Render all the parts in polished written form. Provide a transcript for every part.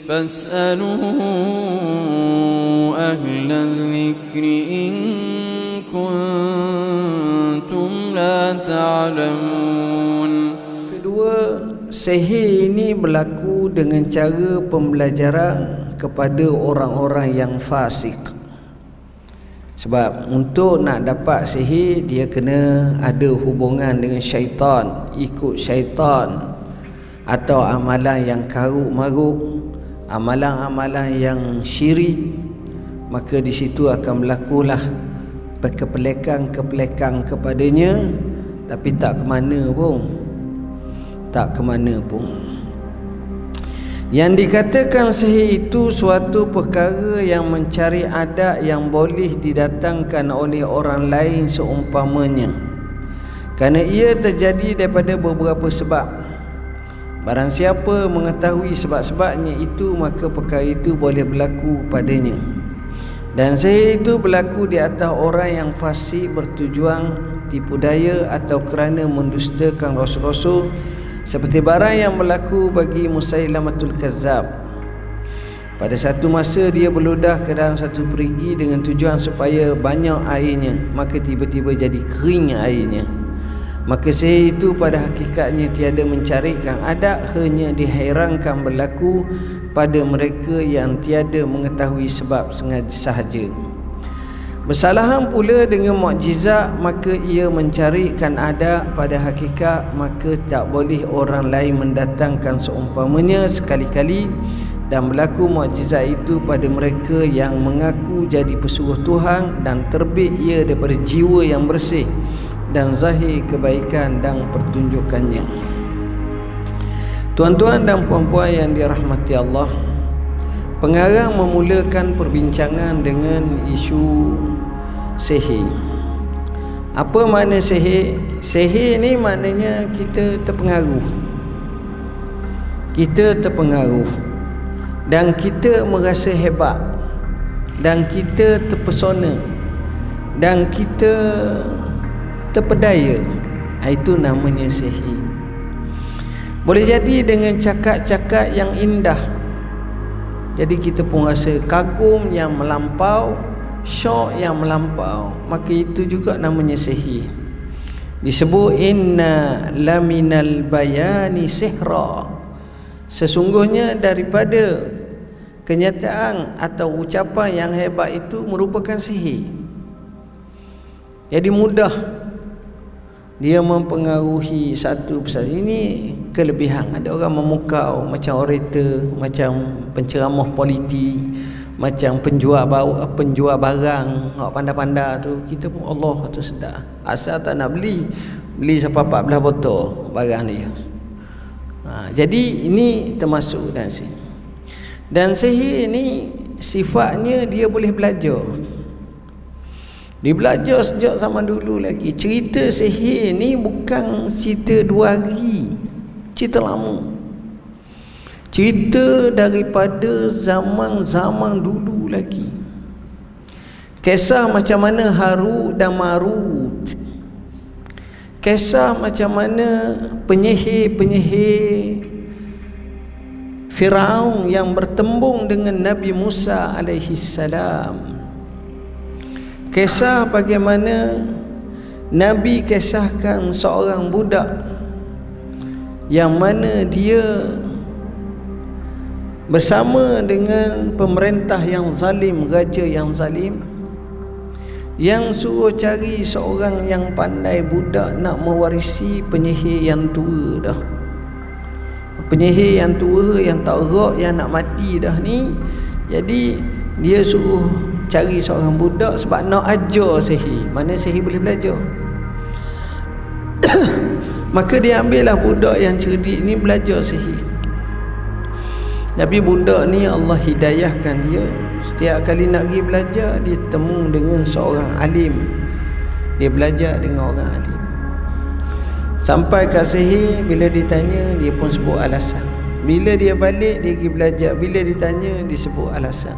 فاسألوا أهل الذكر إن كنتم لا تعلمون. Kedua, sihir ini berlaku dengan cara pembelajaran kepada orang-orang yang fasik. Sebab untuk nak dapat sihir, dia kena ada hubungan dengan syaitan, ikut syaitan, atau amalan yang karuk-maruk, amalan-amalan yang syirik. Maka di situ akan berlakulah kepelekan-kepelekan kepadanya, tapi tak ke mana pun. Yang dikatakan sihir itu suatu perkara yang mencari adat yang boleh didatangkan oleh orang lain seumpamanya, kerana ia terjadi daripada beberapa sebab. Barang siapa mengetahui sebab-sebabnya itu, maka perkara itu boleh berlaku padanya. Dan sihir itu berlaku di atas orang yang fasik bertujuan tipu daya atau kerana mendustakan rasul-rasul, seperti barang yang berlaku bagi Musailamatul Kazzab. Pada satu masa dia berludah ke dalam satu perigi dengan tujuan supaya banyak airnya, maka tiba-tiba jadi kering airnya. Maka sihir itu pada hakikatnya tiada mencarikan adat, hanya dihairankan berlaku pada mereka yang tiada mengetahui sebab sahaja. Bersalahan pula dengan mukjizat, maka ia mencarikan adat pada hakikat, maka tak boleh orang lain mendatangkan seumpamanya sekali-kali. Dan berlaku mukjizat itu pada mereka yang mengaku jadi pesuruh Tuhan, dan terbit ia daripada jiwa yang bersih dan zahir kebaikan dan pertunjukannya. Tuan-tuan dan puan-puan yang dirahmati Allah, pengarang memulakan perbincangan dengan isu sihir. Apa makna sihir? Sihir ni maknanya kita terpengaruh. Kita terpengaruh dan kita merasa hebat, dan kita terpesona, dan kita terpedaya. Itu namanya sihir. Boleh jadi dengan cakap-cakap yang indah, jadi kita pun rasa kagum yang melampau, syok yang melampau, maka itu juga namanya sihir. Disebut inna laminal bayani sihra, sesungguhnya daripada kenyataan atau ucapan yang hebat itu merupakan sihir. Jadi mudah dia mempengaruhi satu persatu. Ini kelebihan. Ada orang memukau macam orator, macam penceramah politik, macam penjual barang, hak pandai-pandai tu, kita pun Allah tu sedar. Asal tak nak beli sampai 14 botol barang dia. Jadi ini termasuk dalam sihir. Dan sihir ni sifatnya dia boleh belajar. Dia belajar sejak zaman dulu lagi. Cerita sihir ni bukan cerita 2 hari, cerita lama. Cerita daripada zaman-zaman dulu lagi. Kisah macam mana Harut dan Marut. Kisah macam mana penyihir-penyihir Firaun yang bertembung dengan Nabi Musa alaihi salam. Kisah bagaimana Nabi kisahkan seorang budak yang mana dia bersama dengan pemerintah yang zalim, raja yang zalim, yang suruh cari seorang yang pandai budak nak mewarisi penyihir yang tua dah. Penyihir yang tua, yang tak rock, yang nak mati dah ni. Jadi dia suruh cari seorang budak sebab nak ajar sihir. Mana sihir boleh belajar. Maka dia ambillah budak yang cerdik ni belajar sihir. Tapi budak ni Allah hidayahkan dia. Setiap kali nak pergi belajar, dia temu dengan seorang alim. Dia belajar dengan orang alim. Sampai kat sihir, bila ditanya, dia pun sebut alasan. Bila dia balik, dia pergi belajar. Bila ditanya, dia sebut alasan.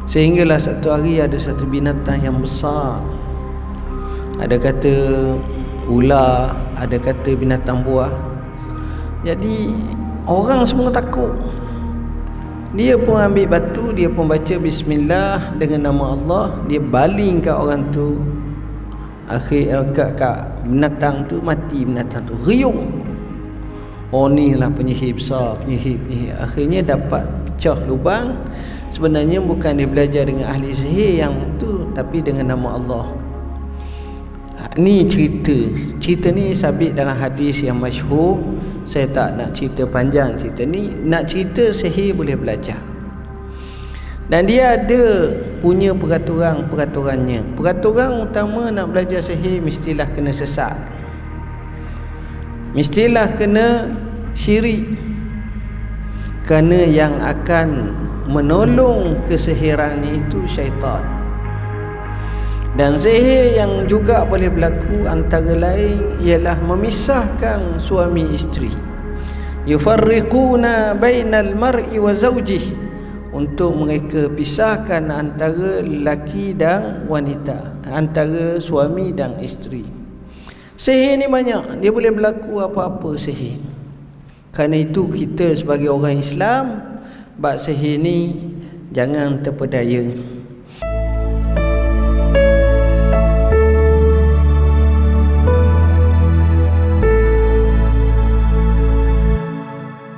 Sehinggalah satu hari ada satu binatang yang besar. Ada kata ular, ada kata binatang buah. Jadi orang semua takut. Dia pun ambil batu, dia pun baca bismillah dengan nama Allah, dia baling kat orang tu. Akhir kat binatang tu, mati binatang tu, riuh. Oh ni lah penyihir besar, penyihir. Akhirnya dapat pecah lubang. Sebenarnya bukan dia belajar dengan ahli sihir yang tu, tapi dengan nama Allah. Ni cerita ni sabit dalam hadis yang masyhur. Saya tak nak cerita panjang cerita ni. Nak cerita sihir boleh belajar. Dan dia ada punya peraturannya. Peraturan utama nak belajar sihir, mestilah kena sesat, mestilah kena syirik. Kerana yang akan menolong kesihirannya itu syaitan. Dan sihir yang juga boleh berlaku antara lain ialah memisahkan suami isteri. Yufarriquna bainal mar'i wa zawjih, untuk mereka pisahkan antara lelaki dan wanita, antara suami dan isteri. Sihir ni banyak, dia boleh berlaku apa-apa sihir. Kerana itu kita sebagai orang Islam, bab sihir ni jangan terpedaya.